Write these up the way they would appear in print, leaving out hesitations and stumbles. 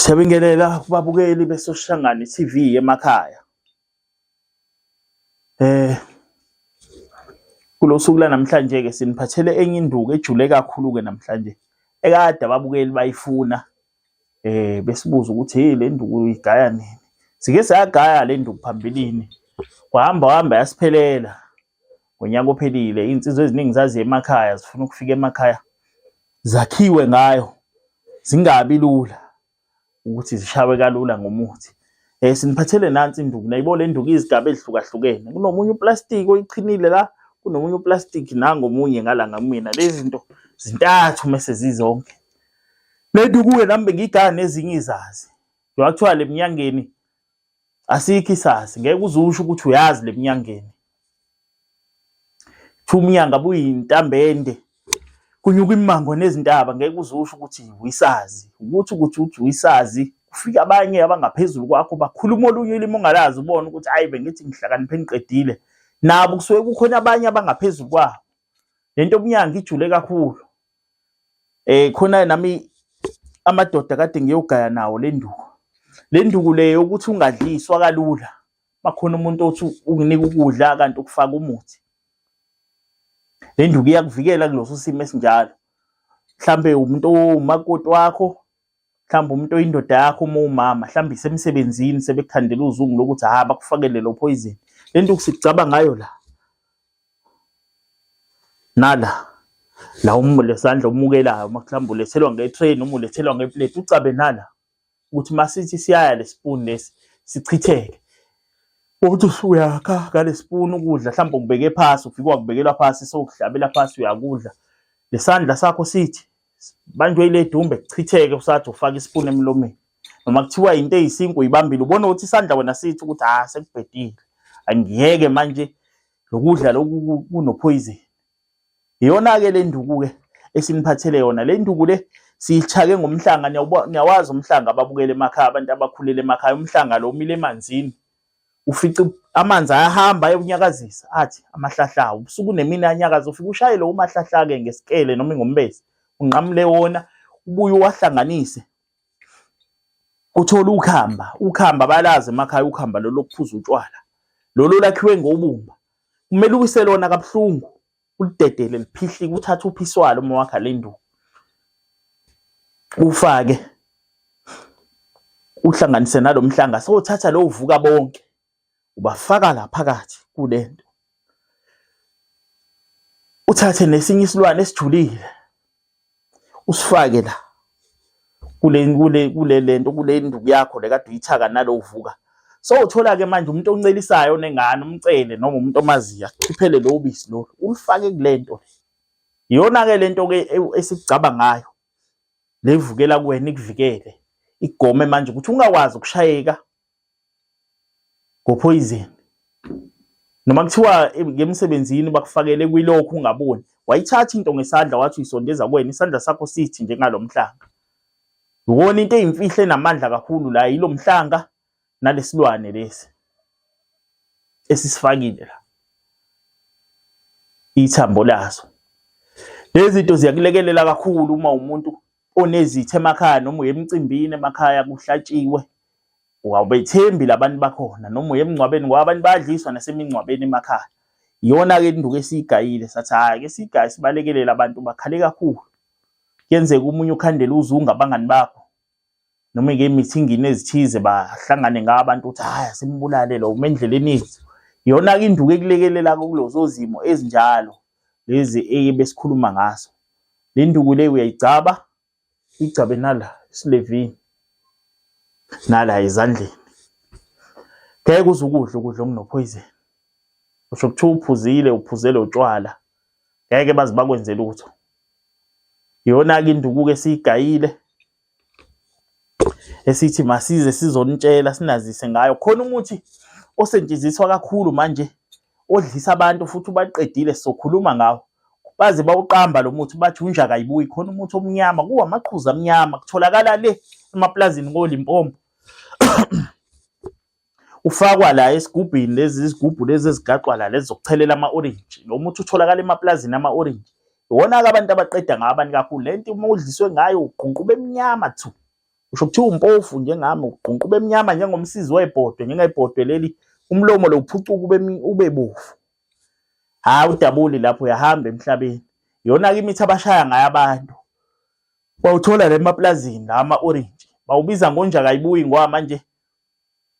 Siyabingelela kubabukeli beSoshangane TV emakhaya. Kulosuku la namhlanje ke siniphathele enye induku ejule kakhulu ke namhlanje. Ekade ababukeli bayifuna besibuza ukuthi hey le nduku uyigaya nini? Sike sayagaya le nduku phambilini. Kwahamba yasiphelela. Ngonyaka ophelile insizwe eziningi zazi emakhaya zifuna ukufika emakhaya. Zakhiwe ngayo. Zingabi lula ukuthi zishawe kalula ngomuthi. Siniphathele nansi induku. Nayibona le nduku izigaba ezihlukahlukene. Kunomunye uplastic oyichinile la, kunomunye uplastic nangomunye ngala ngamina. Lezi zinto zintathu mase zizonke. Le nduku ke nami ngigaya nezinye izazi. Njengoba kuthiwa leminyangeni asikho isazi. Ngeke uzusho ukuthi uyazi leminyangeni. Thuminyanga buyintambende. Kunyuka imango nezintaba ngeke uzusho ukuthi uyisazi. Ukuthi uyisazi kufika abanye abangaphezulu kwakho bakhuluma olunye ilimi ongalazi ubone ukuthi hayi bengithi ngihlakaniphe ngiqedile. Nabo kusuke kukhona abanye abangaphezulu kwabo. Lento obunyanga ijule kakhulu. Khona nami amadoda kade ngiyogaya nawo le nduku. Le nduku leyo ukuthi ungadliswa kalula. Bakhona umuntu othi unginika ukudla kanti ukufaka umuthi. Le nduku iyakuvikela kuloso simo esinjalo. Mhlambe umuntu omakoti wakho, mhlambe umuntu oyindoda yakho umama, mhlambe isemsebenzini sebekuthandela uzungu lokuthi bakufakele lo poison. Le nduku sicaba ngayo la. Nala. La lesandla umukelayo mhlawumbe ulethelwa ngetrain noma ulethelwa ngeplate ucabe nala. Ukuthi masithi siyaya lespoon lesi sichitheke. Ukuthi usuyakha ngale spoon ukudla mhlawumbe ukubeke phansi ufike wakubekelwa phansi sokuhlabela phansi uyakudla. Lesandla sakho sithi banjwe ile dumbe chitheke usathi ufaka ispoon emlomeni. Noma kuthiwa into eyisinko uyibambile ubona ukuthi isandla wena sithi ukuthi sekubhedile. Angiyeke manje lokudla lokhu kuno poison. Iyona ke le nduku ke esiniphathele yona. Le nduku le siyichake ngomhlanga niyawazi umhlanga ababukele emakhaya abantu abakhulela emakhaya umhlanga lo umile emanzini. Ufica amanzi ayahamba ayonyakazisa athi amahlahla ubusuku nemini anyakaza ufika ushaye lo mahlahla ke ngesikele noma ngombese unqamule wona ubuye wahlanganise uthola ukhamba balazi emakhaya ukhamba lo lokuphuza utshwala lolo lakhiwe ngobumba kumele uyiselona kabuhlungu ulidedele liphihlike uthathe uphiswalo uma wakha le nduku ufake uhlanganise nalomhlanga sowuthatha lo uvuka bonke ubafaka la phakathi kulento. Uthathe nesinye isilwane esijulile. Usifake la. Kule lento kule nduku yakho lekade uyithaka nalo uvuka. So uthola ke manje umuntu oncelisayo nengane umcele noma umuntu omaziya akhiphele lo ubisi lo. Ulifake kulento. Iyona ke lento ke esicaba ngayo. Levukela kuwena ikuvikele. Igome manje ukuthi ungakwazi ukushayeka ngopoison. Noma kuthiwa ngemsebenzini bakufakele kwilokhu ungaboni. Wayithatha into ngesandla wathi uyisondeza kuwena isandla sakho sithi njengalomhlanga. Ubona into eyimfihle enamandla kakhulu la yilo mhlanga nalesilwane lesi. Esisifakile la. Ithambo lazo. Lezi zinto ziyakulekelela kakhulu uma umuntu onezithe emakhaya noma uyemcimbini emakhaya kuhlatshiwe. Awubethembi labantu bakhona noma uyemncwabeni ngoba abantu bayadliswa nasemingcwabeni emakhaya. Iyona ke induku esiyigayile sathi hayi ke sigayi sibalekelela abantu bakhale kakhulu. Kuyenzeka umunye ukhandela uzungu abangani bakho. Noma ngemeetingini ezithize bahlangane ngabantu uthi hayi simbulale lo umendleleni ethu. Iyona ke induku ekulekelela kulozo zimo ezinjalo lezi besikhuluma ngazo. Le nduku le uyayigcaba igcabe nala isilevini. Nala ezandleni. Ngeke uzukudla ukudla okunopoison. Usho ukuthi uphuzile uphuzele utshwala. Ngeke bazi bakwenzela utho. Iyona ke induku ke sigayile. Esithi masize sizonitshela sinazise ngayo. Khona umuthi osetshenziswa kakhulu manje odlisa abantu futhi ubaqedile sokhuluma ngawo. Baze bawuqamba lo muthi bathi unja kayibuyi khona umuthi omnyama kuwa amaqhuzu amnyama kutholakala le emaplazini ngoLimpopo. Ufakwa la esigubhini lezi izigubhu lezi ezigaqwa la lezi zokuchelela ama-orange. Lo muthi utholakala emaplazini ama-orange. Iwona ke abantu abaqeda ngabantu kakhulu lento uma udliswe ngayo uqhunqube eminyama thu. usho kuthiwa umpofu njengami ugqunqa ube mnyama njengomsizi webhodwe njengebhodwe leli umlomo lo uphucuka ube bofu. Hayi udabuli lapho uyahamba emhlabeni. Yona-ke imithi abashaya ngayo abantu bawuthola la emaplazini la ama-orange bawubiza ngonjaka ayibuyi ngoba manje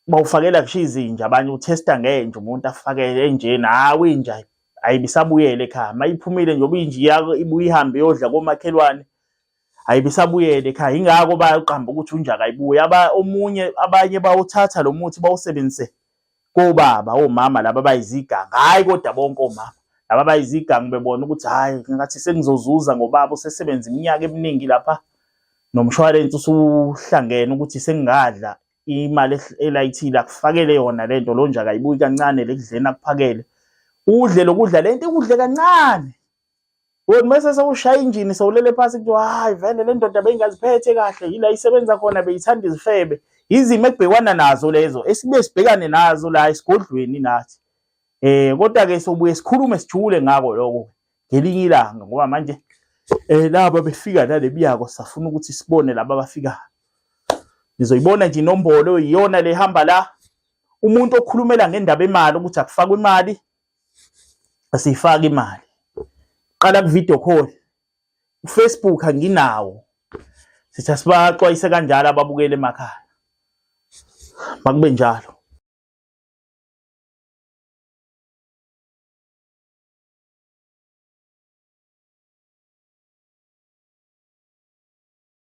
bawufakela kusho izinja abanye uthesta ngenja umuntu afakele enjena hawu inja ayibisabuyele ekhaya mayiphumile nje obinji yako ibuye ihambe yodla komakhelwane ayibisabuyele ekhaya ingako bayaqamba ukuthi unjaka ayibuye omunye abanye bawuthatha lo muthi bawusebenzise kobaba omama laba bayiziganga hayi kodwa bonke omama laba bayiziganga bebona ukuthi hayi ngathi sengizozuza ngobaba usesebenza iminyaka eminingi lapha nomshwalense usuhlangene ukuthi sengingadla imali elayithile akufakele yona lento lonjaka ayibuyi kancane lekudleni akuphakele udle lokudla lento ikudle kancane wena mase sewushaya injini sewulele phansi kuthiwa hayi vele le ndoda beyingaziphethe kahle yila isebenza khona beyithanda izifebe izimo ekubhekwana nazo lezo esibe sibhekane nazo la esigodlweni nathi kodwa ke sobuye sikhulume sijule ngako lokho ngelinye ilanga ngoba manje laba befika nale biyako safuna ukuthi sibone laba abafika nizoyibona nje inombolo iyona lehamba la umuntu okhulumela ngendaba imali ukuthi akufakwe imali asifaka imali qala ku video call uFacebook anginawo sithi asibaxwayise kanjalo ababukele emakhaya makube njalo.